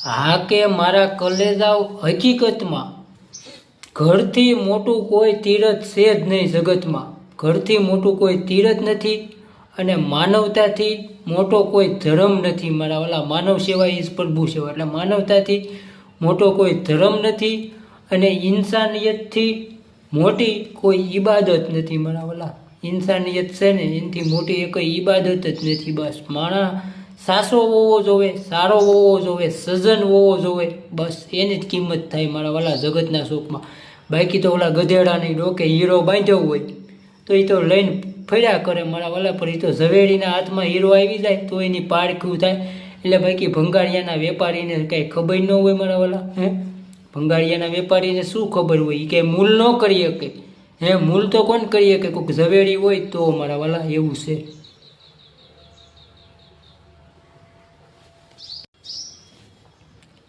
હા કે મારા કલેજાઓ, હકીકતમાં ઘરથી મોટું કોઈ તીરથ છે જ નહીં જગતમાં. ઘરથી મોટું કોઈ તીરથ નથી અને માનવતાથી મોટો કોઈ ધર્મ નથી. મારા ઓલા માનવ સેવા ઇસ પ્રભુ સેવા, એટલે માનવતાથી મોટો કોઈ ધર્મ નથી અને ઇન્સાનિયતથી મોટી કોઈ ઈબાદત નથી. મારા ઓલા ઇન્સાનિયત છે ને એનાથી મોટી એક ઈબાદત જ નથી. બસ માણસ સાસો હોવો જોવે, સારો હોવો જોવે, સજ્જન હોવો જોવે, બસ એની જ કિંમત થાય મારા વાલા જગતના સુખમાં. બાકી તો ઓલા ગધેડાની ડોકે હીરો બાંધ્યો હોય તો એ તો લઈને ફર્યા કરે મારા વાલા, પર એ તો ઝવેરીના હાથમાં હીરો આવી જાય તો એની પારખું થાય. એટલે બાકી ભંગારિયાના વેપારીને કાંઈ ખબર ન હોય મારા વાલા. ભંગારિયાના વેપારીને શું ખબર હોય? એ કાંઈ મૂલ ન કરી શકે. મૂલ તો કોણ કરી શકે? કોઈક ઝવેરી હોય તો મારા વાલા, એવું છે.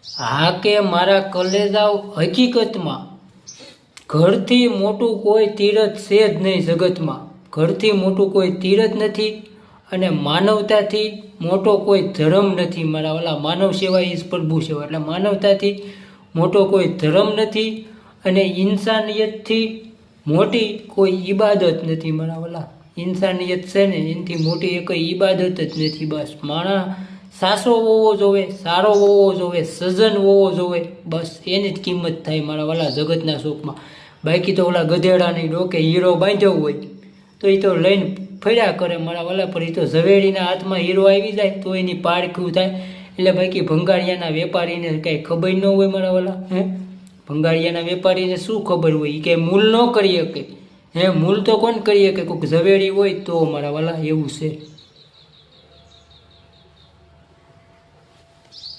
હા કે મારા કલેજાઓ, હકીકતમાં ઘરથી મોટું કોઈ તીરથ છે જ નહીં જગતમાં. ઘરથી મોટું કોઈ તીરથ નથી અને માનવતાથી મોટો કોઈ ધર્મ નથી. મારા ઓલા માનવ સેવા ઇસ પ્રભુ સેવા, એટલે માનવતાથી મોટો કોઈ ધર્મ નથી અને ઇન્સાનિયતથી મોટી કોઈ ઈબાદત નથી. મારા ઓલા ઇન્સાનિયત છે ને એનાથી મોટી એક ઈબાદત જ નથી. બસ માણસ સાસો હોવો જોવે, સારો હોવો જોવે, સજ્જન હોવો જોવે, બસ એની જ કિંમત થાય મારા વાલા જગતના સુખમાં. બાકી તો ઓલા ગધેડાની ડોકે હીરો બાંધ્યો હોય તો એ તો લઈને ફર્યા કરે મારા વાલા, પર એ તો ઝવેરીના હાથમાં હીરો આવી જાય તો એની પારખું થાય. એટલે બાકી ભંગારિયાના વેપારીને કાંઈ ખબર ન હોય મારા વાલા. ભંગારિયાના વેપારીને શું ખબર હોય? એ કાંઈ મૂલ ન કરી શકે. મૂલ તો કોણ કરી શકે? કોઈક ઝવેરી હોય તો મારા વાલા, એવું છે.